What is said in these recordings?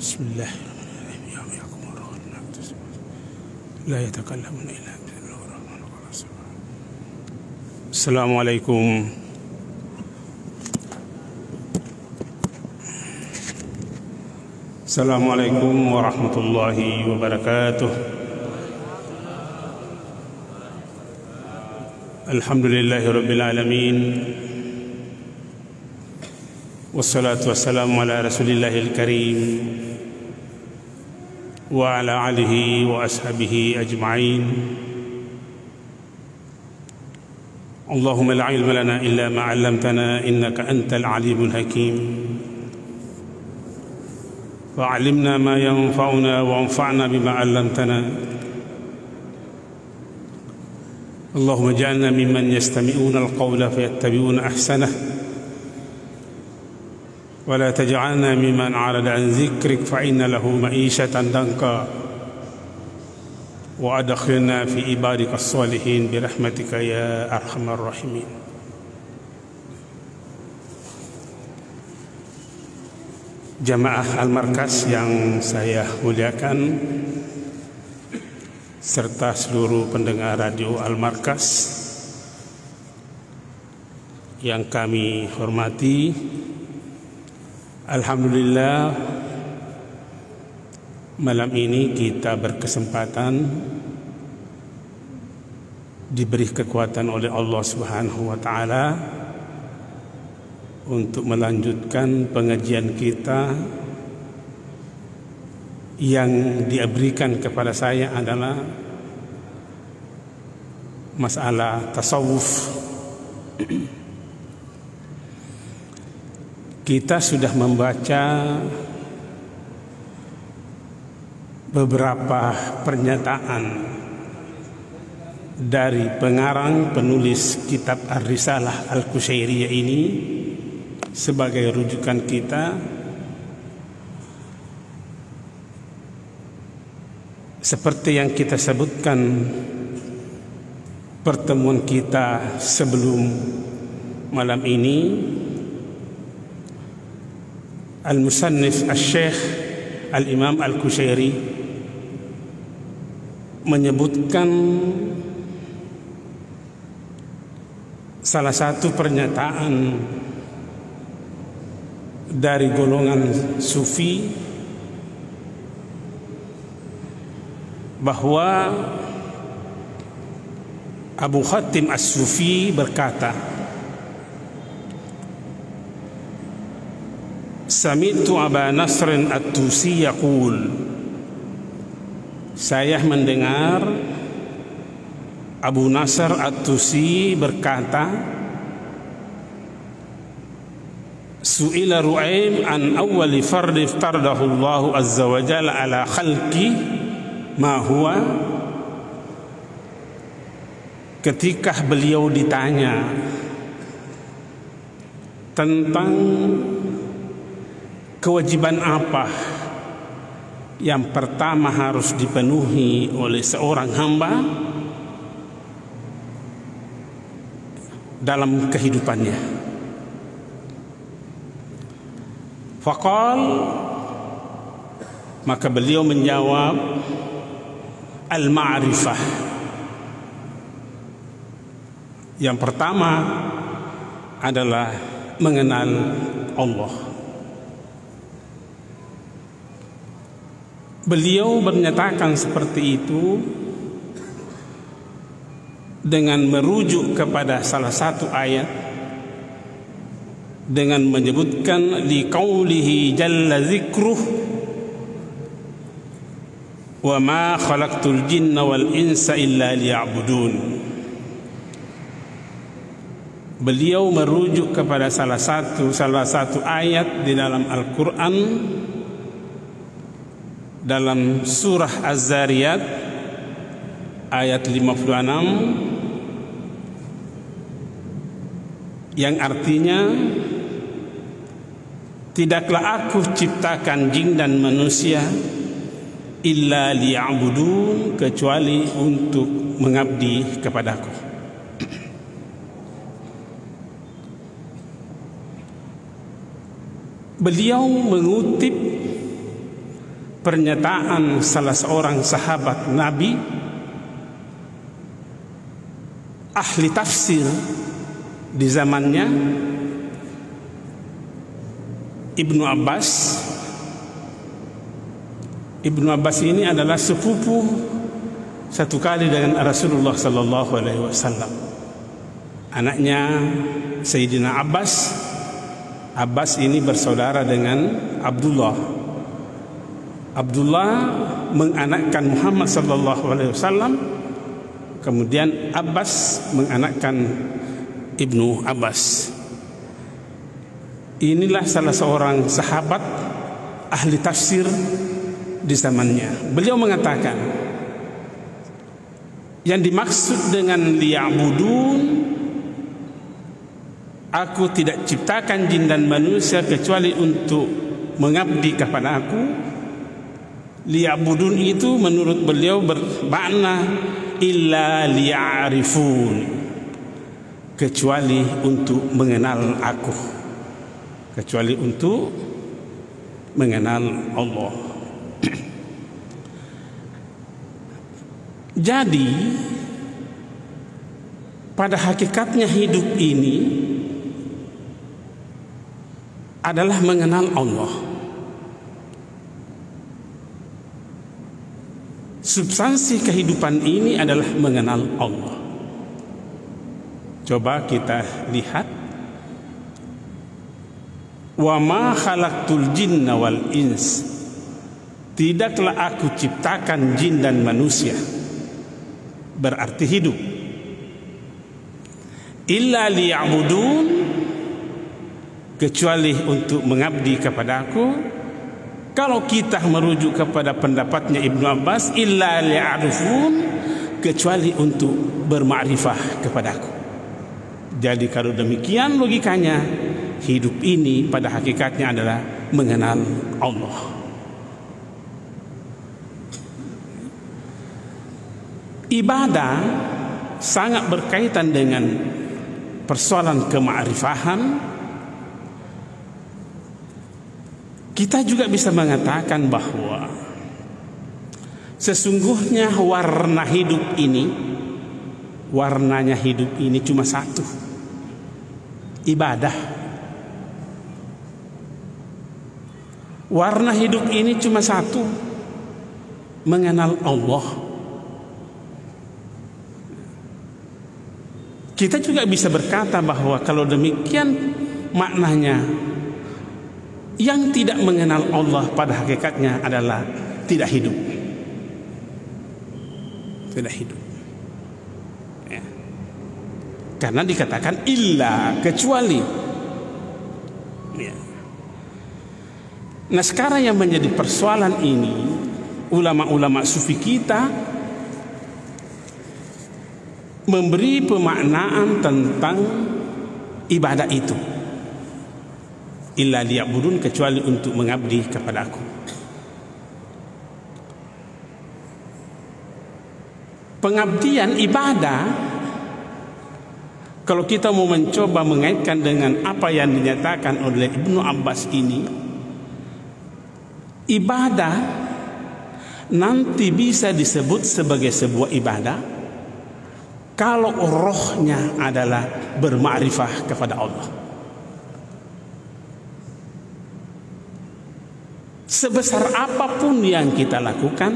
Bismillahirrahmanirrahim. La yatakallamuna illa Assalamualaikum Assalamualaikum warahmatullahi wabarakatuh. Alhamdulillahi rabbil alamin. Wassalatu wassalamu ala rasulillahil karim wa ala alihi wa ashabihi ajma'in. Allahumma la ilma lana illa ma 'allamtana innaka antal alimul hakim. Fa'allimna ma yanfa'una wanfa'na bima 'allamtana. Allahumma ij'alna mimman yastami'una al-qawla fayattabi'una ahsanah. ولا تجعلنا ممن أعرض عن ذكرك فإن له معيشة ضنكا وأدخلنا في عبادك الصالحين برحمتك يا أرحم الراحمين. Jamaah Al-Markas yang saya muliakan serta seluruh pendengar radio Al-Markas yang kami hormati, alhamdulillah malam ini kita berkesempatan diberi kekuatan oleh Allah Subhanahu wa taala untuk melanjutkan pengajian kita yang diberikan kepada saya adalah masalah tasawuf. Kita sudah membaca beberapa pernyataan dari pengarang penulis kitab Ar-Risalah Al-Qushairiyah ini sebagai rujukan kita. Seperti yang kita sebutkan pertemuan kita sebelum malam ini, Al-Musannif Al-Syekh Al-Imam Al-Qushairi menyebutkan salah satu pernyataan dari golongan Sufi bahwa Abu Khatim As-Sufi berkata, Sami'tu Aba Nasr At-Tusi yaqul, saya mendengar Abu Nasr At-Tusi berkata, Su'ila Ru'aim an awwali fardi iftaradahu Allah azza wa jalla ala khalqi ma huwa. Ketika beliau ditanya tentang kewajiban apa yang pertama harus dipenuhi oleh seorang hamba dalam kehidupannya, faqal, maka beliau menjawab, al-ma'rifah. Yang pertama adalah mengenal Allah. Beliau menyatakan seperti itu dengan merujuk kepada salah satu ayat dengan menyebutkan liqaulihi jalla dzikruh wa ma khalaqtul jinna wal insa illa liya'budun. Beliau merujuk kepada salah satu ayat di dalam Al-Qur'an dalam surah Az-Zariyat ayat 56 yang artinya, tidaklah aku ciptakan jin dan manusia illa liya'budun, kecuali untuk mengabdi kepadaku. Beliau mengutip pernyataan salah seorang sahabat Nabi, ahli tafsir di zamannya, Ibnu Abbas. Ibnu Abbas ini adalah sepupu satu kali dengan Rasulullah sallallahu alaihi wasallam. Anaknya Sayyidina Abbas. Abbas ini bersaudara dengan Abdullah. Abdullah menganakkan Muhammad sallallahu alaihi wasallam. Kemudian Abbas menganakkan Ibnu Abbas. Inilah salah seorang sahabat ahli tafsir di zamannya. Beliau mengatakan, yang dimaksud dengan liya'budun, aku tidak ciptakan jin dan manusia kecuali untuk mengabdi kepada aku. Liya'budun itu menurut beliau bermakna illa liya'rifun, kecuali untuk mengenal aku, kecuali untuk mengenal Allah. Jadi pada hakikatnya hidup ini adalah mengenal Allah. Substansi kehidupan ini adalah mengenal Allah. Coba kita lihat, wa ma khalaqtul jinna wal ins, tidaklah aku ciptakan jin dan manusia, berarti hidup, illa liya'budun, kecuali untuk mengabdi kepada aku. Kalau kita merujuk kepada pendapatnya Ibnu Abbas, illa liya'rifun, kecuali untuk bermakrifah kepadaku. Jadi kalau demikian logikanya, hidup ini pada hakikatnya adalah mengenal Allah. Ibadah sangat berkaitan dengan persoalan kemakrifahan. Kita juga bisa mengatakan bahwa sesungguhnya warna hidup ini, warnanya hidup ini cuma satu, ibadah. Warna hidup ini cuma satu, mengenal Allah. Kita juga bisa berkata bahwa kalau demikian maknanya, yang tidak mengenal Allah pada hakikatnya adalah tidak hidup. Tidak hidup. Ya. Karena dikatakan illa, kecuali. Ya. Nah, sekarang yang menjadi persoalan ini, ulama-ulama sufi kita memberi pemaknaan tentang ibadah itu. Illa liya'budun, kecuali untuk mengabdi kepada aku. Pengabdian ibadah, kalau kita mau mencoba mengaitkan dengan apa yang dinyatakan oleh Ibnu Abbas ini, ibadah nanti bisa disebut sebagai sebuah ibadah kalau rohnya adalah bermakrifah kepada Allah. Sebesar apapun yang kita lakukan,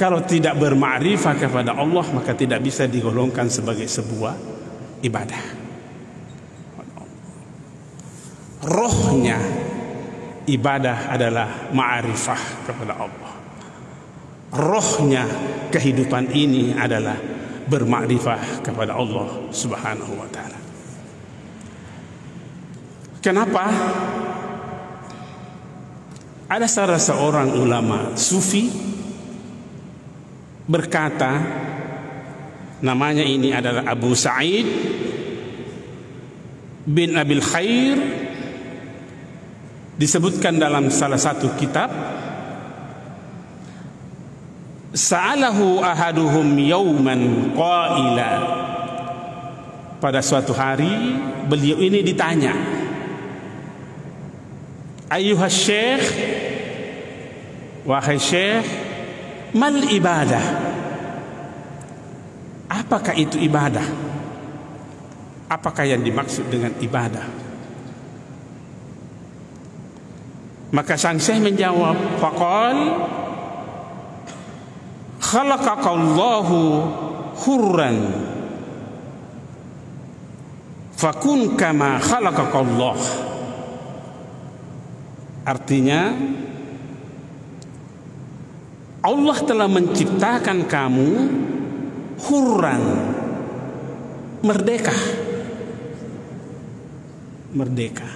kalau tidak bermakrifah kepada Allah, maka tidak bisa digolongkan sebagai sebuah ibadah. Rohnya ibadah adalah ma'rifah kepada Allah. Rohnya kehidupan ini adalah bermakrifah kepada Allah Subhanahu wa ta'ala. Kenapa? Ada salah seorang ulama sufi berkata, namanya ini adalah Abu Sa'id bin Abil Khair, disebutkan dalam salah satu kitab, sa'alahu ahaduhum yawman qaila, pada suatu hari beliau ini ditanya, Ayuhas syekh, wahai syekh, mal ibadah? Apakah itu ibadah? Apakah yang dimaksud dengan ibadah? Maka sang syekh menjawab, faqal khalaqakallahu hurran fakun kama khalaqakallah. Artinya, Allah telah menciptakan kamu hurran, merdeka. Merdeka.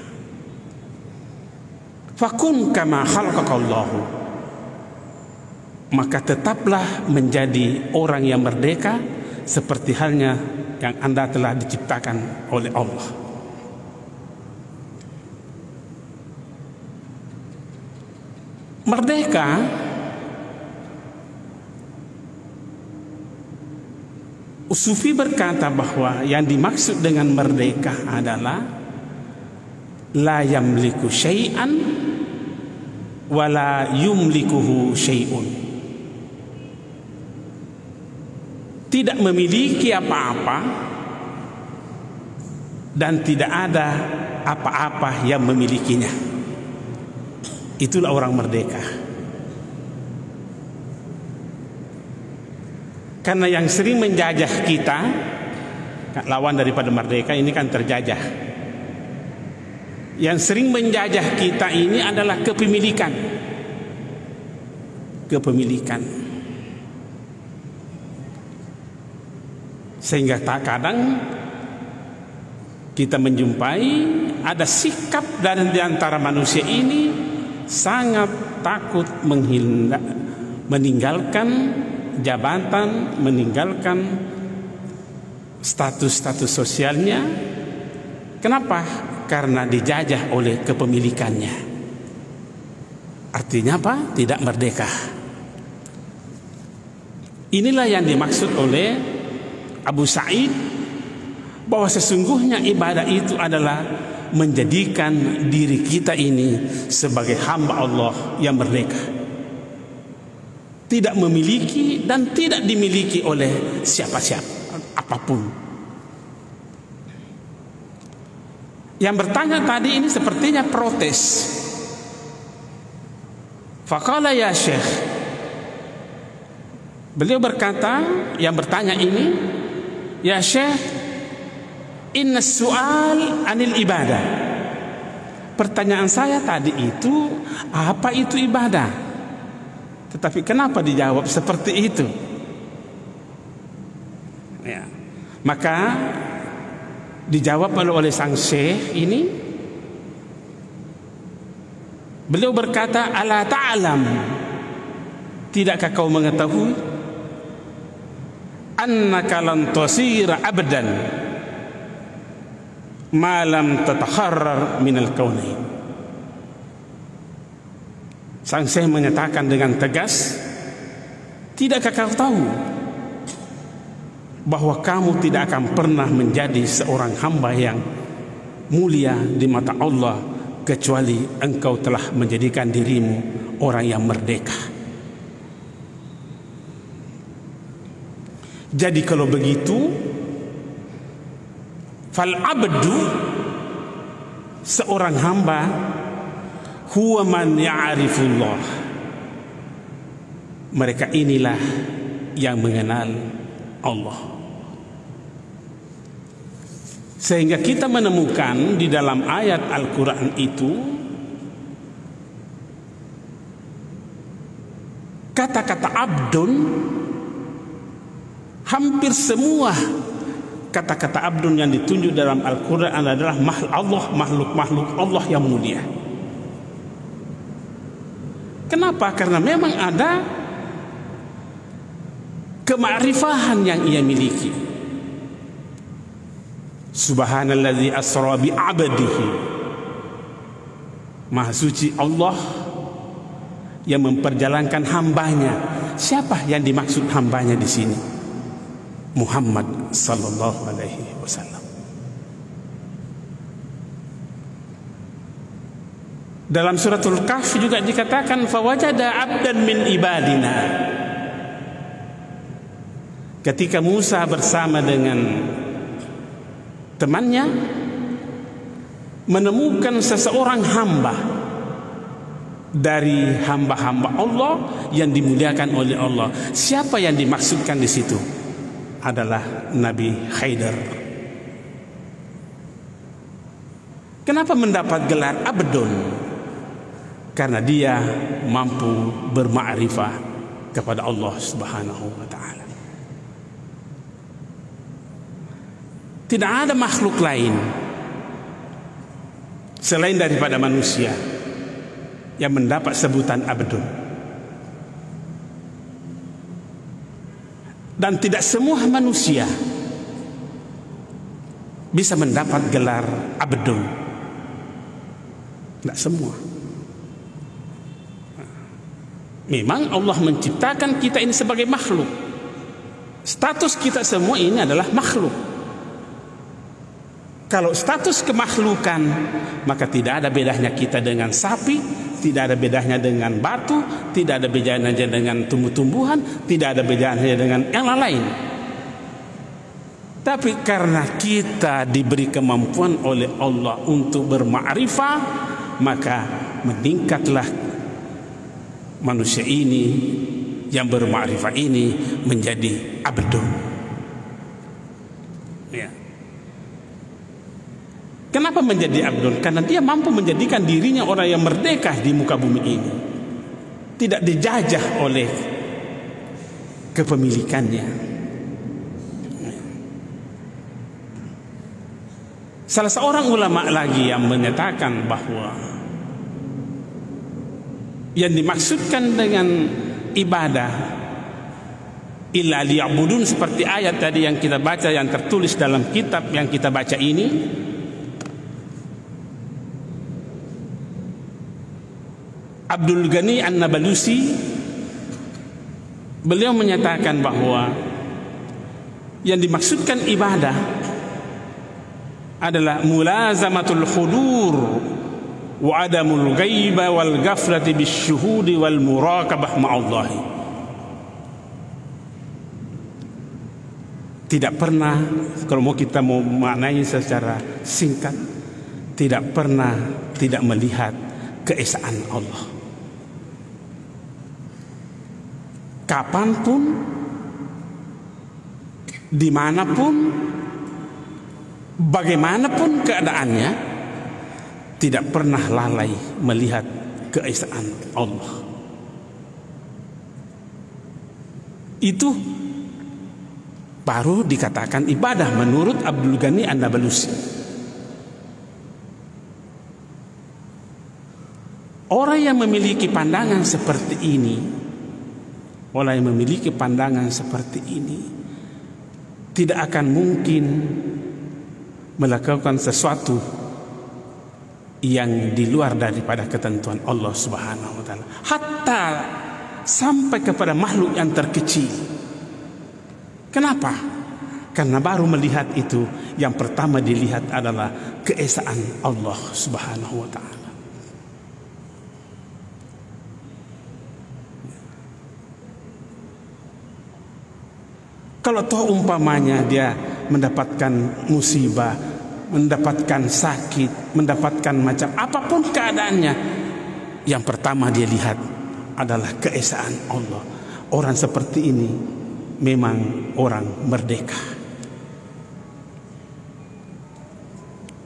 Fakun kama khalaqakallahu. Maka tetaplah menjadi orang yang merdeka seperti halnya yang Anda telah diciptakan oleh Allah. Merdeka Sufi berkata bahwa yang dimaksud dengan merdeka adalah la yamliku syai'an wa la yumlikuhu syai'un. Tidak memiliki apa-apa dan tidak ada apa-apa yang memilikinya. Itulah orang merdeka. Karena yang sering menjajah kita, lawan daripada merdeka ini kan terjajah. Yang sering menjajah kita ini adalah kepemilikan. Kepemilikan. Sehingga tak kadang kita menjumpai ada sikap di antara manusia ini sangat takut meninggalkan jabatan, meninggalkan status-status sosialnya. Kenapa? Karena dijajah oleh kepemilikannya. Artinya apa? Tidak merdeka. Inilah yang dimaksud oleh Abu Sa'id, bahwa sesungguhnya ibadah itu adalah menjadikan diri kita ini sebagai hamba Allah yang merdeka, tidak memiliki dan tidak dimiliki oleh siapa-siapa apapun. Yang bertanya tadi ini sepertinya protes. Faqala ya syekh, beliau berkata, yang bertanya ini, ya syekh, inna su'al anil ibadah. Pertanyaan saya tadi itu, apa itu ibadah? Tetapi kenapa dijawab seperti itu? Ya. Maka dijawab oleh sang syekh ini, beliau berkata, ala ta'lam, tidakkah kau mengetahui annaka lan tasira abdan ma lam tatakharrar minal kaunain. Sang syekh menyatakan dengan tegas, tidakkah kau tahu bahwa kamu tidak akan pernah menjadi seorang hamba yang mulia di mata Allah kecuali engkau telah menjadikan dirimu orang yang merdeka. Jadi kalau begitu, fal abdu, seorang hamba, huwa man ya'rifullah, mereka inilah yang mengenal Allah. Sehingga kita menemukan di dalam ayat Al-Quran itu kata-kata abdun, hampir semua kata-kata abdun yang ditunjuk dalam Al-Quran adalah makhluk-makhluk Allah yang mulia. Kenapa? Karena memang ada kema'rifahan yang ia miliki. Subhanalladzi asra bi 'abdihi. Maha suci Allah yang memperjalankan hambanya. Siapa yang dimaksud hambanya di sini? Muhammad sallallahu alaihi wasallam. Dalam suratul Kahf juga dikatakan fawajada abdan min ibadina. Ketika Musa bersama dengan temannya menemukan seseorang hamba dari hamba-hamba Allah yang dimuliakan oleh Allah. Siapa yang dimaksudkan di situ? Adalah Nabi Khidir. Kenapa mendapat gelar abdun? Karena dia mampu bermakrifah kepada Allah Subhanahu wa taala. Tidak ada makhluk lain selain daripada manusia yang mendapat sebutan abdun. Dan tidak semua manusia bisa mendapat gelar abdun. Tidak semua. Memang Allah menciptakan kita ini sebagai makhluk. Status kita semua ini adalah makhluk. Kalau status kemakhlukan, maka tidak ada bedanya kita dengan sapi, tidak ada bedanya dengan batu, tidak ada bedanya dengan tumbuh-tumbuhan, tidak ada bedanya dengan yang lain. Tapi karena kita diberi kemampuan oleh Allah untuk bermakrifah, maka meningkatlah manusia ini yang bermakrifah ini menjadi abdun. Ya. Kenapa menjadi abdun? Karena dia mampu menjadikan dirinya orang yang merdeka di muka bumi ini, tidak dijajah oleh kepemilikannya. Salah seorang ulama lagi yang menyatakan bahwa yang dimaksudkan dengan ibadah illa liya'budun, seperti ayat tadi yang kita baca, yang tertulis dalam kitab yang kita baca ini, Abdul Ghani An-Nablusi beliau menyatakan bahwa yang dimaksudkan ibadah adalah mulazamatul hudur wa adamul ghaiba wal ghaflati bisyuhudi wal muraqabah ma'allahi. Tidak pernah, kalau kita mau maknai secara singkat, tidak pernah tidak melihat keesaan Allah. Kapanpun, dimanapun, bagaimanapun keadaannya, tidak pernah lalai melihat keesaan Allah. Itu baru dikatakan ibadah menurut Abdul Ghani An-Nablusi. Orang yang memiliki pandangan seperti ini, orang yang memiliki pandangan seperti ini tidak akan mungkin melakukan sesuatu yang di luar daripada ketentuan Allah Subhanahu wa taala, hatta sampai kepada makhluk yang terkecil. Kenapa? Karena baru melihat itu, yang pertama dilihat adalah keesaan Allah Subhanahu wa taala. Kalau toh umpamanya dia mendapatkan musibah, mendapatkan sakit, mendapatkan macam apapun keadaannya, yang pertama dia lihat adalah keesaan Allah. Orang seperti ini memang orang merdeka.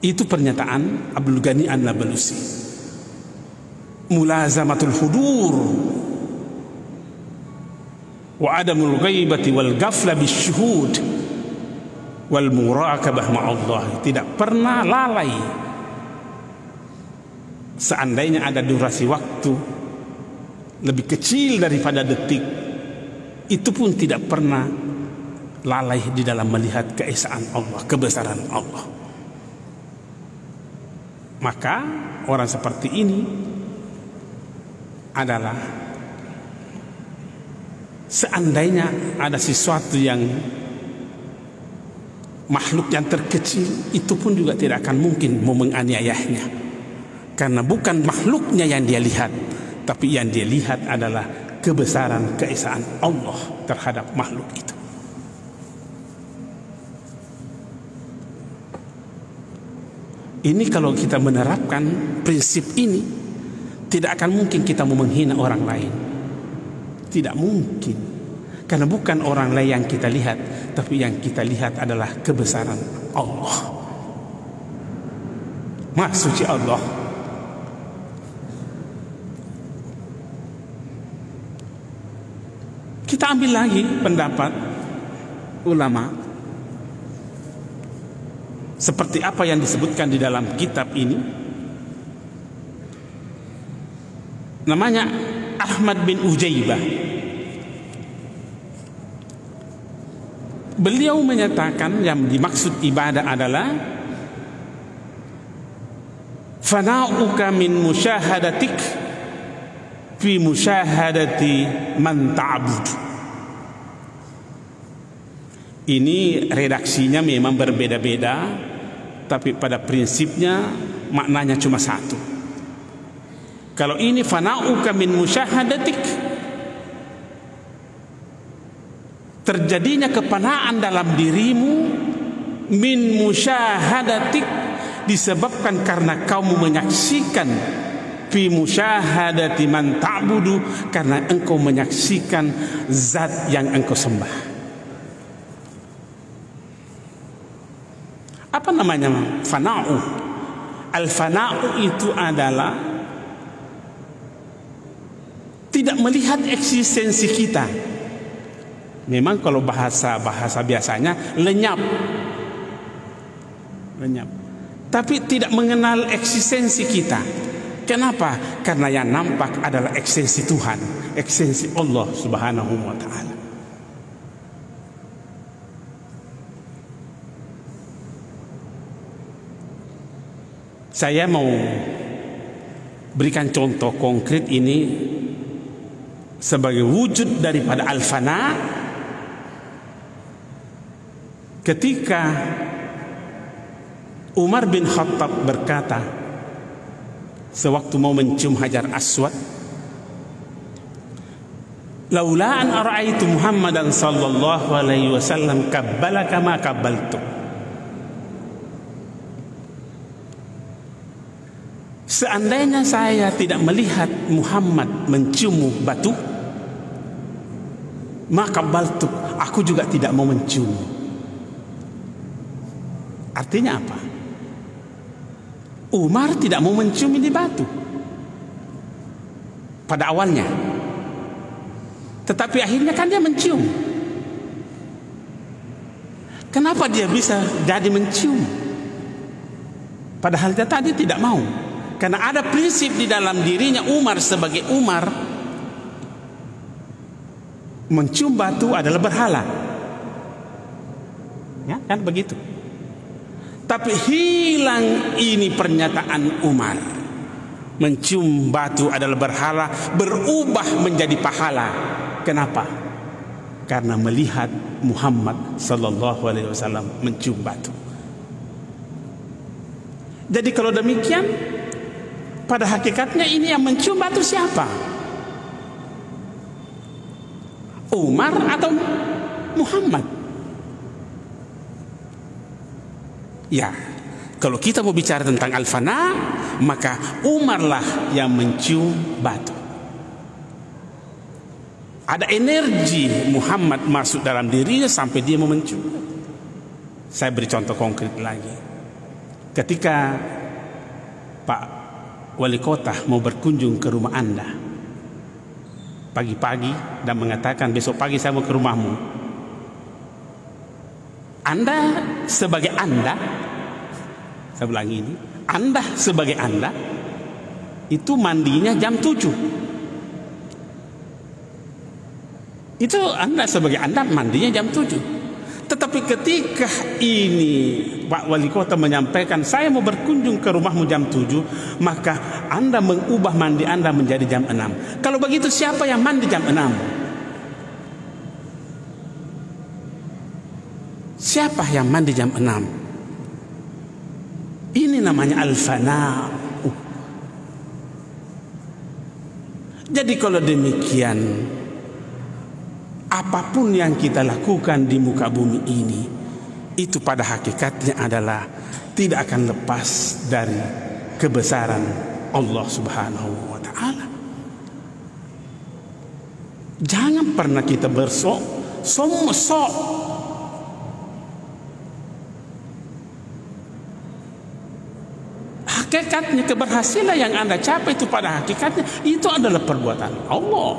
Itu pernyataan Abdul Ghani An-Nablusi. Mulazamatul hudur wa adamul ghaibati wal ghafla bisyuhud wal muraqabah ma'allah. Tidak pernah lalai. Seandainya ada durasi waktu lebih kecil daripada detik, itu pun tidak pernah lalai di dalam melihat keesaan Allah, kebesaran Allah. Maka orang seperti ini adalah, seandainya ada sesuatu yang makhluk yang terkecil, itu pun juga tidak akan mungkin mau menganiayahnya. Karena bukan makhluknya yang dia lihat, tapi yang dia lihat adalah kebesaran keesaan Allah terhadap makhluk itu. Ini kalau kita menerapkan prinsip ini, tidak akan mungkin kita mau menghina orang lain. Tidak mungkin. Karena bukan orang lain yang kita lihat, tapi yang kita lihat adalah kebesaran Allah. Maha suci Allah. Kita ambil lagi pendapat ulama seperti apa yang disebutkan di dalam kitab ini. Namanya Ahmad bin Ujaibah. Beliau menyatakan yang dimaksud ibadah adalah fana'uka min musyahadatik fi musyahadati man ta'bud. Ini redaksinya memang berbeda-beda, tapi pada prinsipnya maknanya cuma satu. Kalau ini fana'uka min musyahadatik, terjadinya kepanaan dalam dirimu min musyahadatik, disebabkan karena kamu menyaksikan fi musyahadati man ta'budu, karena engkau menyaksikan zat yang engkau sembah. Apa namanya fana'u? Al-fana'u itu adalah tidak melihat eksistensi kita. Memang kalau bahasa biasanya lenyap. Tapi tidak mengenal eksistensi kita. Kenapa? Karena yang nampak adalah eksistensi Tuhan, eksistensi Allah Subhanahu wa ta'ala. Saya mau berikan contoh konkret ini sebagai wujud daripada al-fana. Ketika Umar bin Khattab berkata sewaktu mau mencium Hajar Aswad, laula an ara'aitu Muhammadan sallallahu alaihi wasallam kabbalaka ma kabbaltu. Seandainya saya tidak melihat Muhammad menciummu batu, maka baltuk, aku juga tidak mau mencium. Artinya apa? Umar tidak mau mencium ini batu pada awalnya, tetapi akhirnya kan dia mencium. Kenapa dia bisa jadi mencium? Padahal dia tadi tidak mau. Karena ada prinsip di dalam dirinya Umar sebagai Umar, mencium batu adalah berhala. Ya, kan begitu. Tapi hilang ini pernyataan Umar. Mencium batu adalah berhala, berubah menjadi pahala. Kenapa? Karena melihat Muhammad sallallahu alaihi wasallam mencium batu. Jadi kalau demikian, pada hakikatnya ini yang mencium batu siapa? Umar atau Muhammad? Ya, kalau kita mau bicara tentang al-fana, maka Umarlah yang mencium batu. Ada energi Muhammad masuk dalam dirinya sampai dia mau mencium. Saya beri contoh konkret lagi. Ketika Pak Wali Kota mau berkunjung ke rumah Anda pagi-pagi dan mengatakan besok pagi saya mau ke rumahmu, Anda sebagai Anda, saya bilang ini, Anda sebagai Anda itu mandinya jam 7. Itu Anda sebagai Anda mandinya jam 7. Tetapi ketika ini Pak Wali Kota menyampaikan saya mau berkunjung ke rumahmu jam 7, maka Anda mengubah mandi Anda menjadi jam 6. Kalau begitu siapa yang mandi jam 6? Siapa yang mandi jam 6? Ini namanya al-fana. Jadi kalau demikian, apapun yang kita lakukan di muka bumi ini, itu pada hakikatnya adalah tidak akan lepas dari kebesaran Allah Subhanahu wa Ta'ala. Jangan pernah kita sok. Hakikatnya keberhasilan yang Anda capai itu pada hakikatnya itu adalah perbuatan Allah.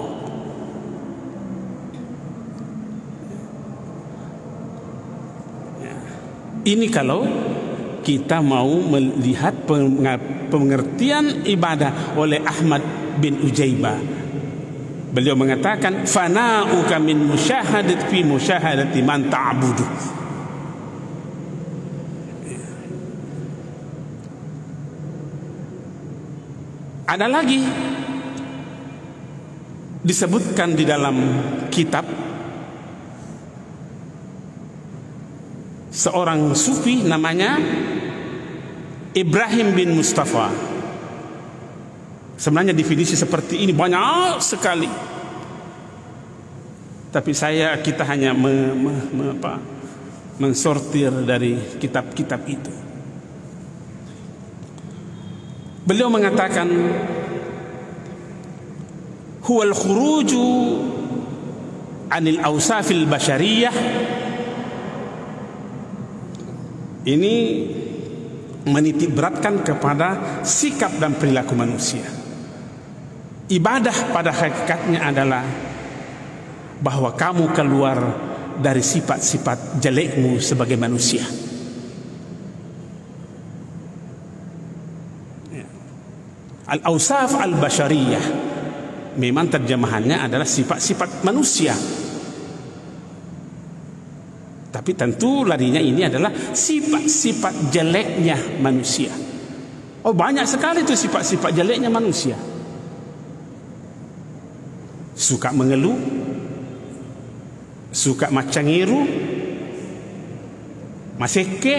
Ini kalau kita mau melihat pengertian ibadah oleh Ahmad bin Ujaibah. Beliau mengatakan, fana'uka min musyahadat fi musyahadati man ta'budu. Ada lagi disebutkan di dalam kitab seorang sufi namanya Ibrahim bin Mustafa. Sebenarnya definisi seperti ini banyak sekali, tapi kita hanya mensortir dari kitab-kitab itu. Beliau mengatakan, huwal khuruju anil awsafil basyariyah. Ini menitik beratkan kepada sikap dan perilaku manusia. Ibadah pada hakikatnya adalah bahwa kamu keluar dari sifat-sifat jelekmu sebagai manusia. Al-awsaf al-basyariyah memang terjemahannya adalah sifat-sifat manusia, tapi tentu larinya ini adalah sifat-sifat jeleknya manusia. Oh, banyak sekali itu sifat-sifat jeleknya manusia. Suka mengeluh, suka macangiru, maseke,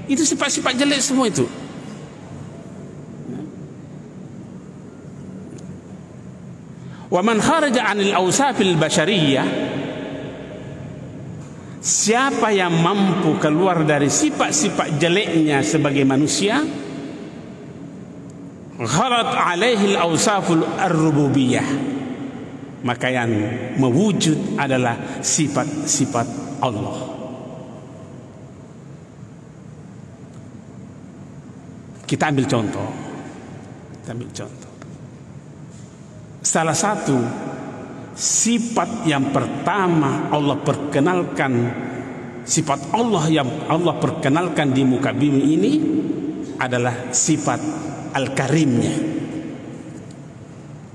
itu sifat-sifat jelek semua itu. Wa man kharaja 'anil awsafil basyariyah, siapa yang mampu keluar dari sifat-sifat jeleknya sebagai manusia, gharat 'alaihi al-awsaful ar-rububiyah, maka yang mewujud adalah sifat-sifat Allah. Kita ambil contoh. Salah satu sifat yang pertama Allah perkenalkan, sifat Allah yang Allah perkenalkan di muka bumi ini adalah sifat Al-Karimnya.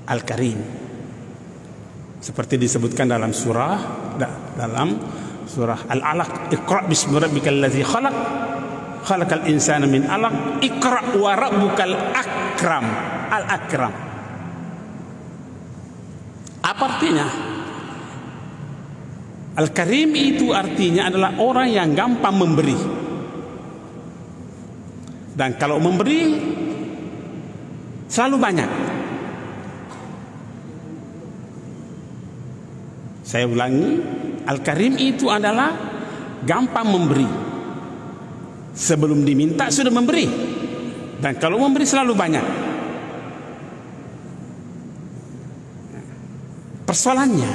Al-Karim, seperti disebutkan dalam surah Al-Alaq, Iqra bismi rabbikal ladzi khalaq, khalaqal insana min 'alaq, Iqra wa rabbukal akram. Al-Akram apa artinya? Al-Karim itu artinya adalah orang yang gampang memberi. Dan kalau memberi selalu banyak. Saya ulangi, Al-Karim itu adalah gampang memberi. Sebelum diminta sudah memberi. Dan kalau memberi selalu banyak. Persoalannya,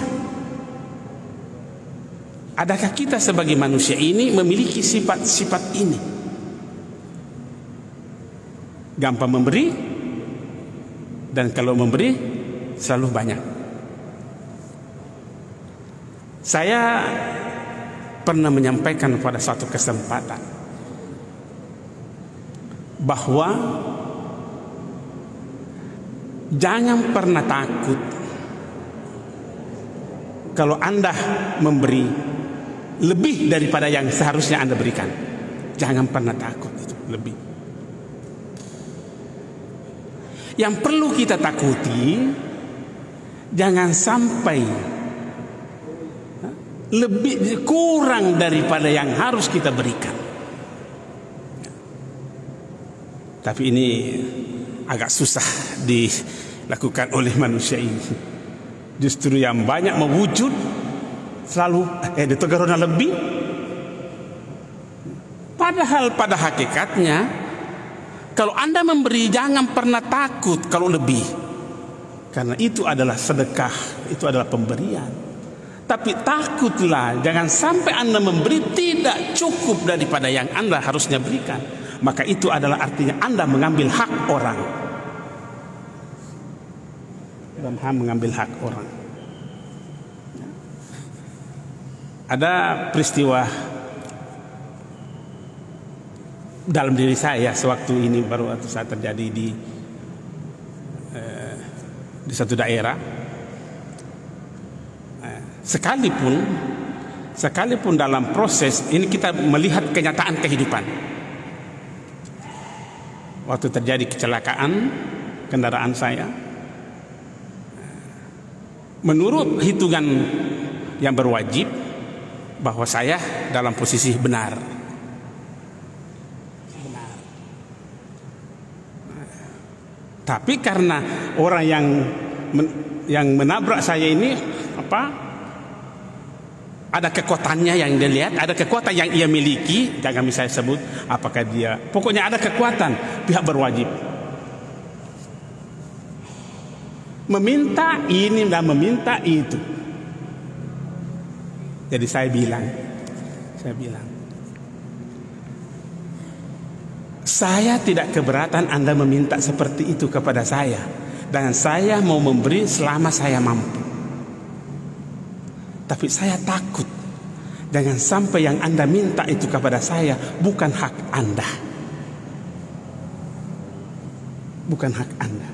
adakah kita sebagai manusia ini memiliki sifat-sifat ini? Gampang memberi, dan kalau memberi selalu banyak. Saya pernah menyampaikan pada suatu kesempatan bahwa jangan pernah takut kalau Anda memberi lebih daripada yang seharusnya Anda berikan. Jangan pernah takut itu lebih. Yang perlu kita takuti, jangan sampai lebih kurang daripada yang harus kita berikan. Tapi ini agak susah lakukan oleh manusia ini. Justru yang banyak mewujud selalu ditegarona lebih. Padahal pada hakikatnya kalau Anda memberi jangan pernah takut kalau lebih. Karena itu adalah sedekah, itu adalah pemberian. Tapi takutlah jangan sampai Anda memberi tidak cukup daripada yang Anda harusnya berikan. Maka itu adalah artinya Anda mengambil hak orang. Mengambil hak orang. Ada peristiwa dalam diri saya sewaktu ini baru saat terjadi di satu daerah. Sekalipun dalam proses ini kita melihat kenyataan kehidupan. Waktu terjadi kecelakaan kendaraan saya, menurut hitungan yang berwajib bahwa saya dalam posisi benar. Tapi karena orang yang menabrak saya ini ada kekuatannya yang dia lihat, ada kekuatan yang ia miliki, jangan bisa saya sebut apakah dia, pokoknya ada kekuatan, pihak berwajib meminta ini dan meminta itu. Jadi saya bilang saya tidak keberatan Anda meminta seperti itu kepada saya, dan saya mau memberi selama saya mampu. Tapi saya takut jangan sampai yang Anda minta itu kepada saya bukan hak Anda. Bukan hak Anda.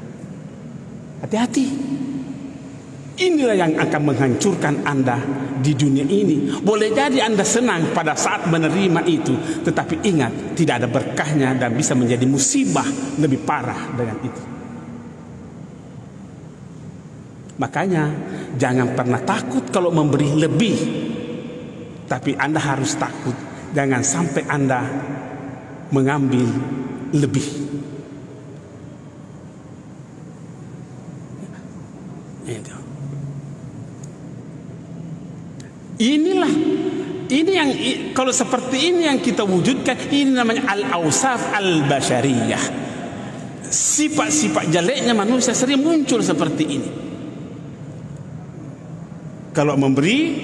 Hati-hati. Inilah yang akan menghancurkan Anda di dunia ini. Boleh jadi Anda senang pada saat menerima itu, tetapi ingat tidak ada berkahnya dan bisa menjadi musibah lebih parah dengan itu. Makanya jangan pernah takut kalau memberi lebih, tapi Anda harus takut jangan sampai Anda mengambil lebih. Itu. Ini yang kalau seperti ini yang kita wujudkan, ini namanya al-awsaf al-bashariyah. Sifat-sifat jeleknya manusia sering muncul seperti ini. Kalau memberi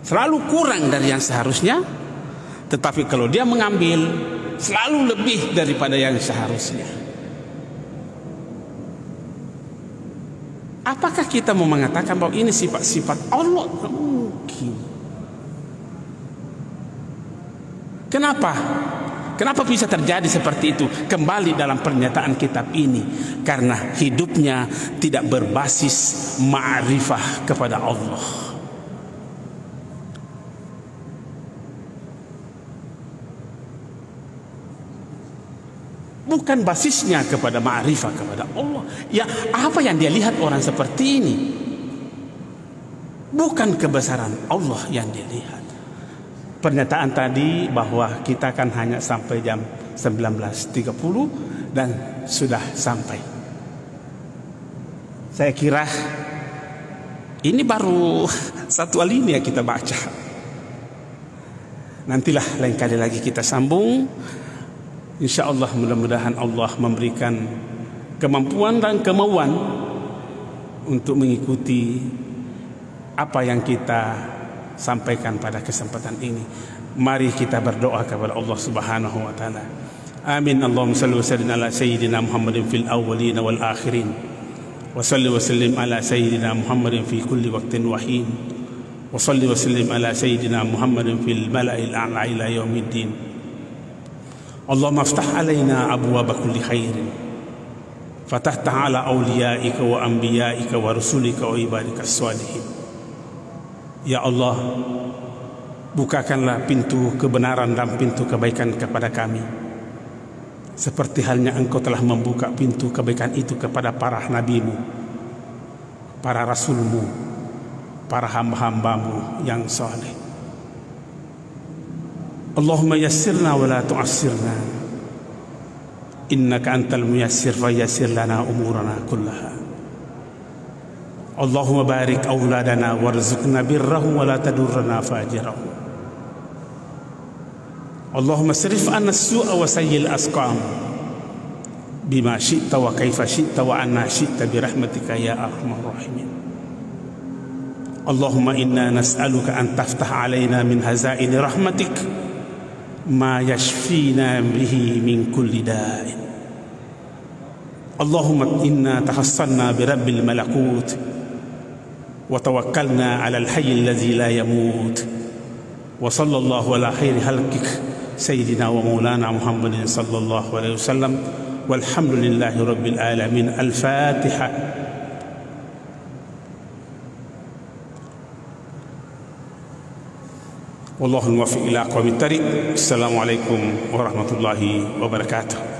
selalu kurang dari yang seharusnya, tetapi kalau dia mengambil selalu lebih daripada yang seharusnya. Apakah kita mau mengatakan bahwa ini sifat-sifat Allah? Tidak mungkin. Kenapa bisa terjadi seperti itu? Kembali dalam pernyataan kitab ini, karena hidupnya tidak berbasis ma'rifah kepada Allah. Bukan basisnya kepada ma'rifah kepada Allah. Ya, apa yang dia lihat orang seperti ini? Bukan kebesaran Allah yang dilihat. Pernyataan tadi bahwa kita kan hanya sampai jam 19.30 dan sudah sampai. Saya kira ini baru satu alinea kita baca. Nantilah lain kali lagi kita sambung. Insya Allah mudah-mudahan Allah memberikan kemampuan dan kemauan untuk mengikuti apa yang kita sampaikan pada kesempatan ini. Mari kita berdoa kepada Allah Subhanahu wa taala. Amin. Allahumma shalli wa sallim ala sayyidina Muhammadin fil awwalin wal akhirin. Wa shalli wa sallim ala sayyidina Muhammadin fi kulli waqtin wa hin. Wa shalli wa sallim ala sayyidina Muhammadin fil mala'il a'la ila yaumiddin. Allahumma aftah alaina abwaaba kulli khairin. Fatahta ala awliyaika wa anbiyaika wa rusulika wa ibadika as-salihin. Ya Allah, bukakanlah pintu kebenaran dan pintu kebaikan kepada kami, seperti halnya Engkau telah membuka pintu kebaikan itu kepada para nabimu, para rasulmu, para hamba-hambamu yang saleh. Allahumma yassirna wa la tu'assirna, إنك أنت الميسر فيسر لنا أمورنا كلها. اللهم بارك أولادنا وارزقنا برهم ولا تدرنا فاجرهم. اللهم صرف عنا السوء وسيء الأسقام بما شئت وكيف شئت وعنا شئت برحمتك يا أرحم الراحمين. اللهم إنا نسألك أن تفتح علينا من هزائن رحمتك ما يشفينا به من كل داء. اللهم إنا تحصنا برب الملكوت وتوكلنا على الحي الذي لا يموت. وصلى الله على خير خلقك سيدنا ومولانا محمد صلى الله عليه وسلم والحمد لله رب العالمين. الفاتحة. والله الموفق إلى أقوم الطريق. السلام عليكم ورحمة الله وبركاته.